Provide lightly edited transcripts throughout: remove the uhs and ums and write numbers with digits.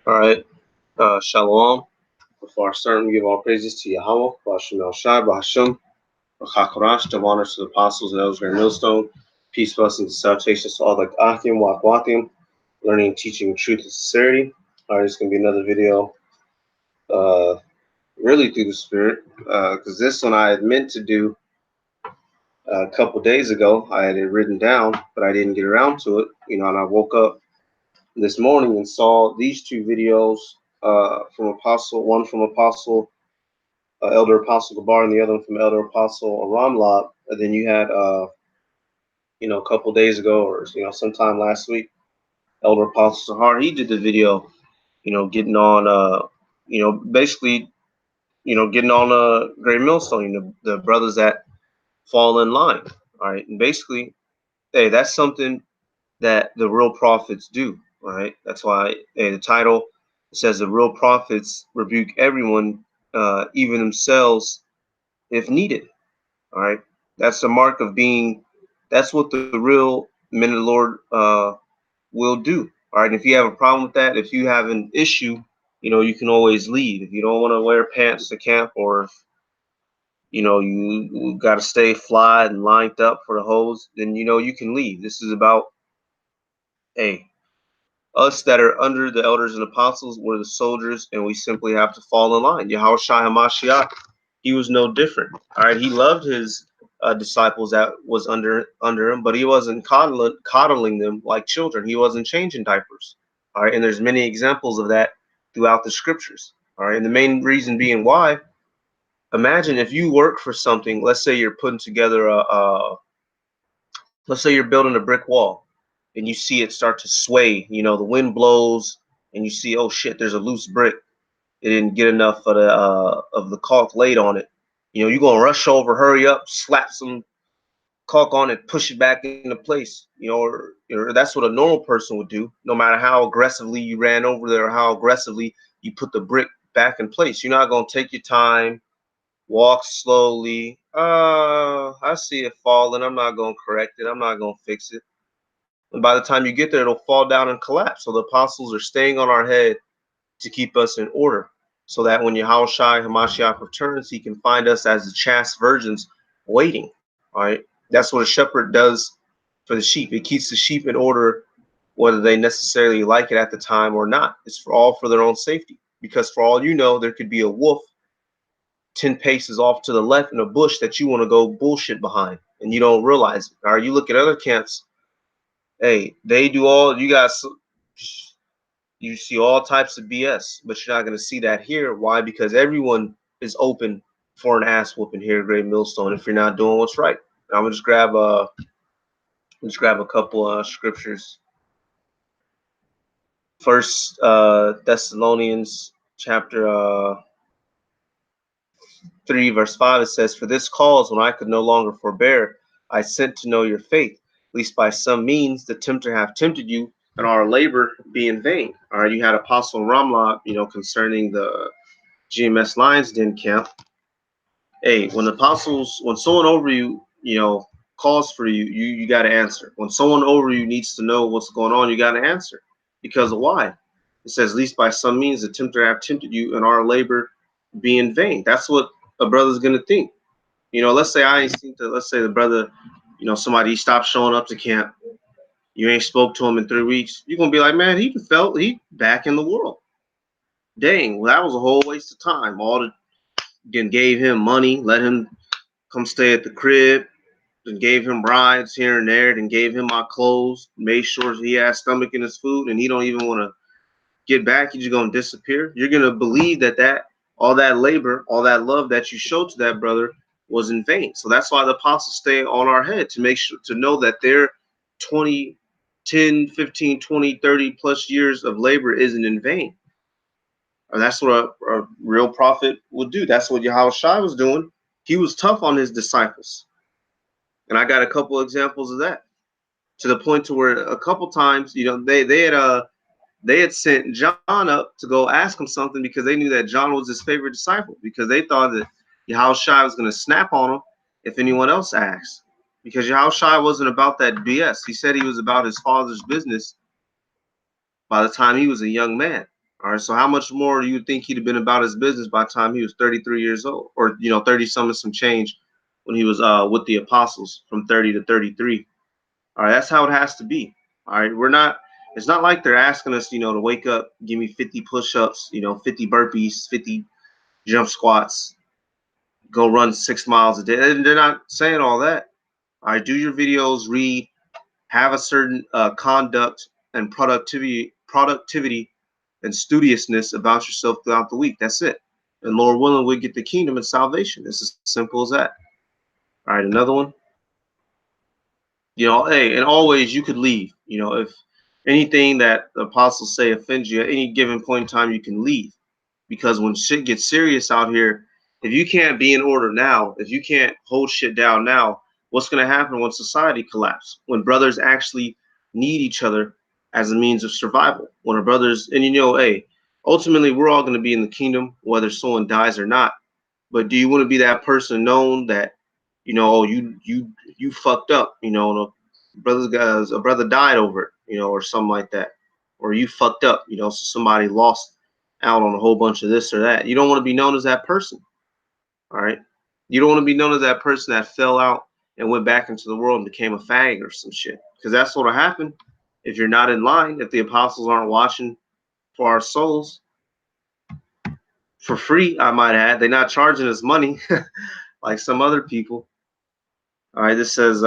All right, Shalom. Before I start, we give all praises to Yahweh, Bashem El Shai, Bashem, Chakorash, give honor to the apostles and elders of Millstone. Peace, blessings, and salutations to all the Athim, Wakwathim, learning, teaching, truth, and sincerity. All right, it's going to be another video, uh, really through the Spirit, because this one I had meant to do a couple days ago. I had it written down, but I didn't get around to it, and I woke up this morning and saw these two videos from one from Apostle Elder Apostle Gabar, and the other one from Elder Apostle Ramlab. And then you had, a couple days ago, or sometime last week, Elder Apostle Sahar. He did the video, getting on, basically, getting on Great Millstone, the brothers that fall in line. All right, and basically, hey, that's something that the real prophets do. All right, that's why the title says the real prophets rebuke everyone, even themselves, if needed. All right. That's the mark of being, that's what the real men of the Lord will do. All right. If you have a problem with that, if you have an issue, you can always leave. If you don't want to wear pants to camp, or if, you got to stay fly and lined up for the hose, then, you can leave. This is about, hey, us that are under the elders and apostles, we're the soldiers, and we simply have to fall in line. Yahweh Shai HaMashiach, he was no different. All right, he loved his disciples that was under him, but he wasn't coddling them like children. He wasn't changing diapers. All right, and there's many examples of that throughout the scriptures. All right, and the main reason being why, imagine if you work for something. Let's say you're putting together let's say you're building a brick wall, and you see it start to sway. The wind blows, and you see, oh shit, there's a loose brick. It didn't get enough of the caulk laid on it. You're gonna rush over, hurry up, slap some caulk on it, push it back into place. Or that's what a normal person would do, no matter how aggressively you ran over there or how aggressively you put the brick back in place. You're not gonna take your time, walk slowly. I see it falling. I'm not gonna correct it. I'm not gonna fix it. And by the time you get there, it'll fall down and collapse. So the apostles are staying on our head to keep us in order, so that when Yahweh Shai Hamashiach returns, he can find us as the chaste virgins waiting. All right. That's what a shepherd does for the sheep. It keeps the sheep in order, whether they necessarily like it at the time or not. It's for their own safety. Because for all you know, there could be a wolf 10 paces off to the left in a bush that you want to go bullshit behind, and you don't realize it. All right. You look at other camps, hey, they do all, you see all types of BS, but you're not going to see that here. Why? Because everyone is open for an ass whooping here at Great Millstone if you're not doing what's right. I'm gonna just grab a couple scriptures. First Thessalonians chapter 3 verse 5, it says, "For this cause, when I could no longer forbear, I sent to know your faith, least by some means the tempter have tempted you, and our labor be in vain." All right, you had Apostle Ramla, concerning the GMS Lions Den camp. Hey, when someone over you, calls for you, you got to answer. When someone over you needs to know what's going on, you got to answer. Because of why? It says, least by some means the tempter have tempted you, and our labor be in vain. That's what a brother's gonna think. Let's say let's say the brother, somebody stopped showing up to camp. You ain't spoke to him in 3 weeks. You're gonna be like, man, he back in the world. Dang, well, that was a whole waste of time. Then gave him money, let him come stay at the crib, then gave him rides here and there, then gave him my clothes, made sure he has stomach in his food, and he don't even want to get back. He's just gonna disappear. You're gonna believe that all that labor, all that love that you showed to that brother was in vain. So that's why the apostles stay on our head, to make sure, to know that their 20, 10, 15, 20, 30 plus years of labor isn't in vain. And that's what a real prophet would do. That's what Yahweh Shai was doing. He was tough on his disciples. And I got a couple examples of that, to the point to where a couple times, they had sent John up to go ask him something, because they knew that John was his favorite disciple, because they thought that Yahweh Shai was going to snap on him if anyone else asked. Because Yahweh Shai wasn't about that BS. He said he was about his father's business by the time he was a young man. All right, so how much more do you think he'd have been about his business by the time he was 33 years old, or 30 some and some change when he was with the apostles from 30 to 33? All right, that's how it has to be. All right, we're not. It's not like they're asking us, to wake up, give me 50 push-ups, 50 burpees, 50 jump squats, go run 6 miles a day. They're not saying all that. All right, do your videos, read, have a certain conduct and productivity and studiousness about yourself throughout the week. That's it. And Lord willing, we get the kingdom and salvation. It's as simple as that. All right, another one. Hey, and always you could leave. If anything that the apostles say offends you at any given point in time, you can leave. Because when shit gets serious out here, if you can't be in order now, if you can't hold shit down now, what's going to happen when society collapses? When brothers actually need each other as a means of survival. When our brothers, and hey, ultimately we're all going to be in the kingdom, whether someone dies or not. But do you want to be that person known that, oh, you fucked up, a brother died over it, or something like that, or you fucked up, so somebody lost out on a whole bunch of this or that. You don't want to be known as that person. All right. You don't want to be known as that person that fell out and went back into the world and became a fag or some shit. Because that's what'll happen if you're not in line, if the apostles aren't watching for our souls for free, I might add. They're not charging us money like some other people. All right, this says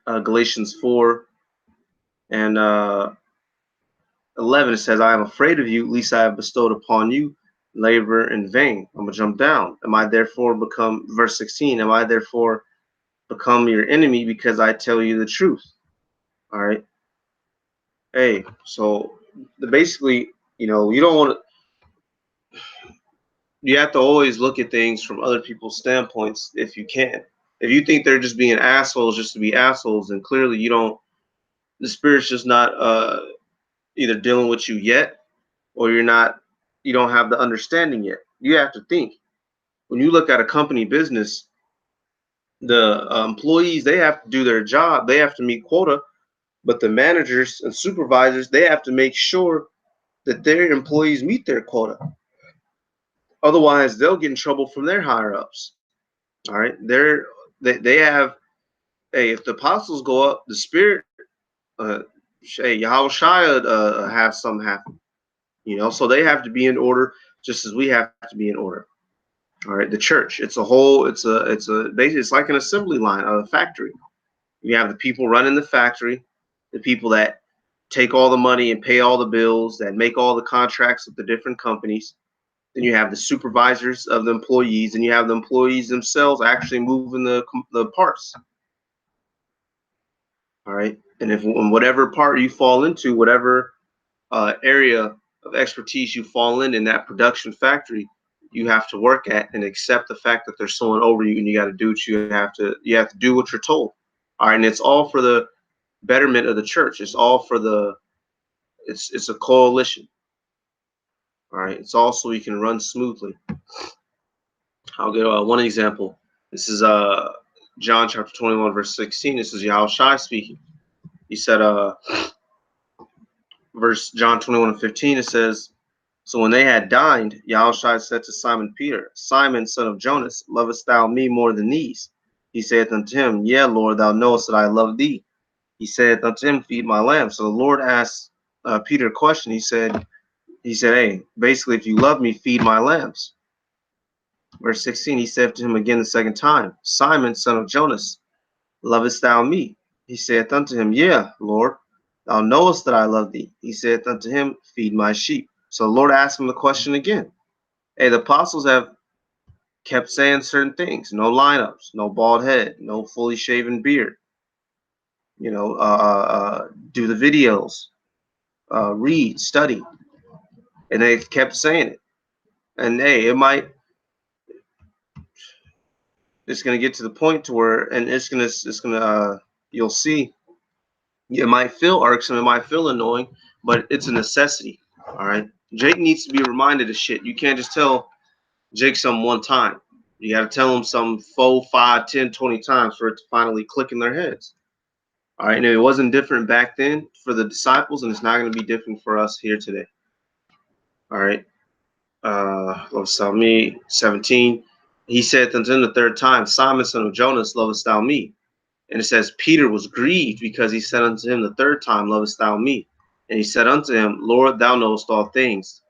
Galatians 4 and 11. It says, I am afraid of you, least I have bestowed upon you labor in vain. I'm going to jump down. Am I therefore become, verse 16, am I therefore become your enemy because I tell you the truth? All right. Hey, so basically, you don't want to, you have to always look at things from other people's standpoints if you can. If you think they're just being assholes just to be assholes, then clearly the spirit's just not either dealing with you yet, or you don't have the understanding yet. You have to think. When you look at a company business, the employees, they have to do their job. They have to meet quota, but the managers and supervisors, they have to make sure that their employees meet their quota. Otherwise, they'll get in trouble from their higher ups. All right. They have, hey, if the apostles go up, the spirit, hey, Yahweh have something happen. So they have to be in order just as we have to be in order. All right, the church, it's it's like an assembly line of a factory. You have the people running the factory, the people that take all the money and pay all the bills, that make all the contracts with the different companies. Then you have the supervisors of the employees, and you have the employees themselves actually moving the parts. All right, and if in whatever part you fall into, whatever area of expertise you fall in that production factory, you have to work at and accept the fact that there's someone over you, and you got to do what you have to do what you're told. All right, and it's all for the betterment of the church. It's all for it's a coalition. All right, it's all so you can run smoothly. I'll give one example. This is John chapter 21 verse 16. This is Yahushua speaking. He said verse John 21:15, it says, so when they had dined, Yahushua said to Simon Peter, Simon, son of Jonas, lovest thou me more than these? He saith unto him, yeah, Lord, thou knowest that I love thee. He saith unto him, feed my lambs. So the Lord asked Peter a question. He said, hey, basically, if you love me, feed my lambs. Verse 16, he said to him again the second time, Simon, son of Jonas, lovest thou me? He saith unto him, yeah, Lord, thou knowest that I love thee. He saith unto him, feed my sheep. So the Lord asked him the question again. Hey, the apostles have kept saying certain things. No lineups, no bald head, no fully shaven beard. Do the videos, read, study. And they kept saying it. And hey, it's going to get to the point to where, and you'll see, it might feel irksome, it might feel annoying, but it's a necessity. All right. Jake needs to be reminded of shit. You can't just tell Jake something one time. You got to tell him some 4, 5, 10, 20 times for it to finally click in their heads. All right, and it wasn't different back then for the disciples, and it's not going to be different for us here today. All right. Lovest thou me? 17. He said unto him the third time, Simon, son of Jonas, lovest thou me? And it says, Peter was grieved because he said unto him the third time, lovest thou me? And he said unto him, Lord, thou knowest all things.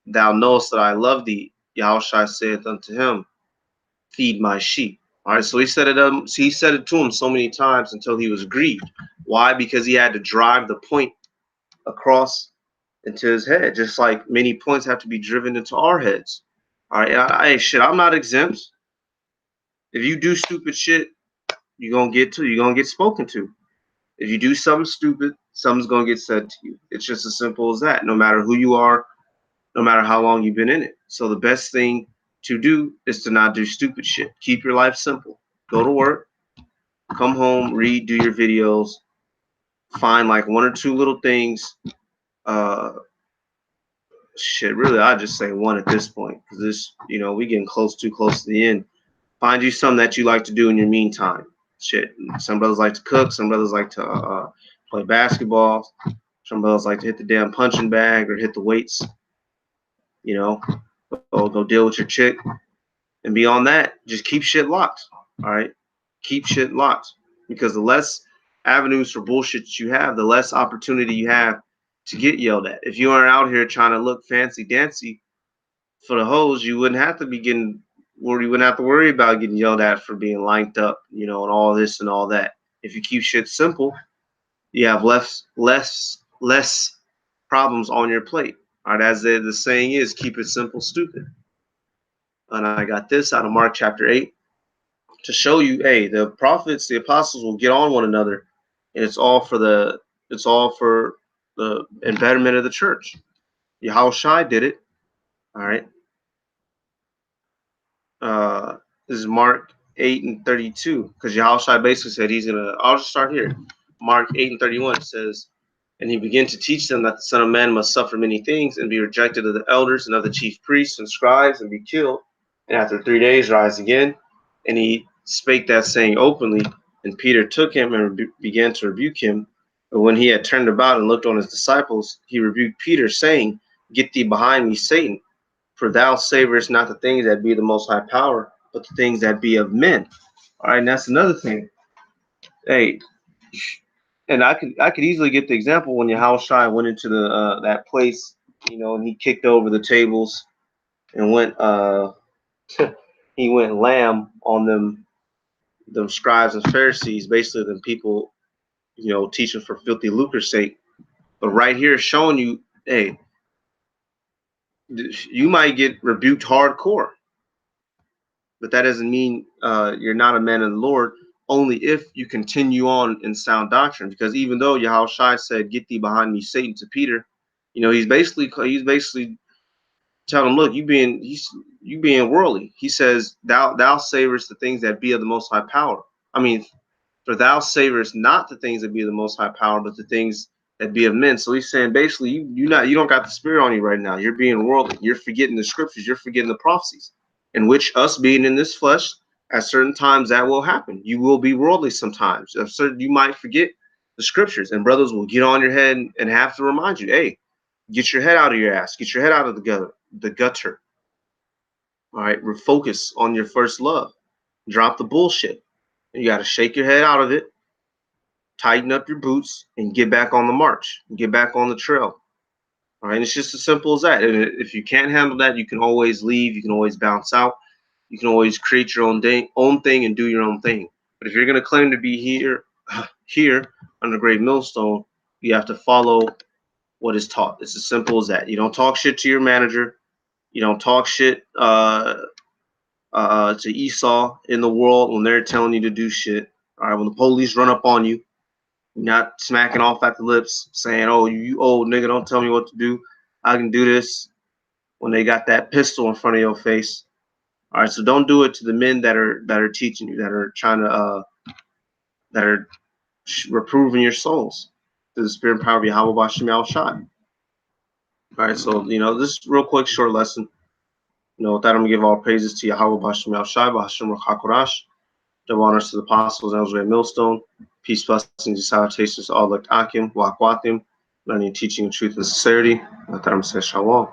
Thou knowest that I love thee. Yahushua saith unto him, feed my sheep. All right, so he said it to him so many times until he was grieved. Why? Because he had to drive the point across into his head, just like many points have to be driven into our heads. All right, I'm not exempt. If you do stupid shit, you're gonna get spoken to. If you do something stupid, something's gonna get said to you. It's just as simple as that. No matter who you are, no matter how long you've been in it. So the best thing to do is to not do stupid shit. Keep your life simple. Go to work, come home, read, do your videos, find like one or two little things. Shit, really, I'd just say one at this point because this, we getting too close to the end. Find you something that you like to do in your meantime. Shit, some brothers like to cook, some brothers like to play basketball, some brothers like to hit the damn punching bag or hit the weights. Go deal with your chick, and beyond that, just keep shit locked. All right, keep shit locked because the less avenues for bullshit that you have, the less opportunity you have to get yelled at. If you aren't out here trying to look fancy dancy for the hoes, you wouldn't have to be getting, or you wouldn't have to worry about getting yelled at for being lined up, and all this and all that. If you keep shit simple, you have less problems on your plate. All right, as the saying is, keep it simple, stupid. And I got this out of Mark chapter 8 to show you, hey, the prophets, the apostles will get on one another, and it's all for the betterment of the church. Yahushua did it. All right. This is Mark 8 and 32, because Yahushua basically said he's gonna. I'll just start here. Mark 8 and 31 says, and he began to teach them that the Son of Man must suffer many things and be rejected of the elders and of the chief priests and scribes and be killed, and after 3 days rise again. And he spake that saying openly, and Peter took him and began to rebuke him. But when he had turned about and looked on his disciples, he rebuked Peter, saying, Get thee behind me, Satan, for thou savorest not the things that be the most high power, but the things that be of men. All right, and that's another thing. Hey, and I could easily get the example when Yahushua went into the that place, and he kicked over the tables and went he went lamb on them scribes and Pharisees, basically them people, teaching for filthy lucre's sake. But right here showing you, hey, you might get rebuked hardcore, but that doesn't mean you're not a man of the Lord, only if you continue on in sound doctrine. Because even though Yahushua said, Get thee behind me, Satan, to Peter, he's basically telling him, look, you being worldly. He says, thou savorest the things that be of the most high power. I mean, for thou savorest not the things that be of the most high power, but the things that be of men. So he's saying basically you don't got the spirit on you right now. You're being worldly. You're forgetting the scriptures. You're forgetting the prophecies, in which us being in this flesh, at certain times that will happen. You will be worldly sometimes. You might forget the scriptures, and brothers will get on your head and have to remind you, hey, get your head out of your ass. Get your head out of the gutter. All right, refocus on your first love. Drop the bullshit. You got to shake your head out of it, tighten up your boots, and get back on the march. Get back on the trail. All right, it's just as simple as that. And if you can't handle that, you can always leave. You can always bounce out. You can always create your own thing and do your own thing. But if you're going to claim to be here under Great Millstone, you have to follow what is taught. It's as simple as that. You don't talk shit to your manager. You don't talk shit to Esau in the world when they're telling you to do shit. All right, when the police run up on you, you're not smacking off at the lips saying, "Oh, you old nigga, don't tell me what to do. I can do this." When they got that pistol in front of your face. All right, so don't do it to the men that are teaching you, that are trying to that are reproving your souls through the spirit and power of Yahweh Bashem Al Shai. All right, so this real quick short lesson. With that, I'm gonna give all praises to Yahweh Bashem Al Shai, Bashem Ruch HaKodesh. Give honors to the apostles and Great Millstone. Peace, blessings, and salutations to all. Akim, Wakwathim, learning, teaching, truth, and sincerity. Shalom.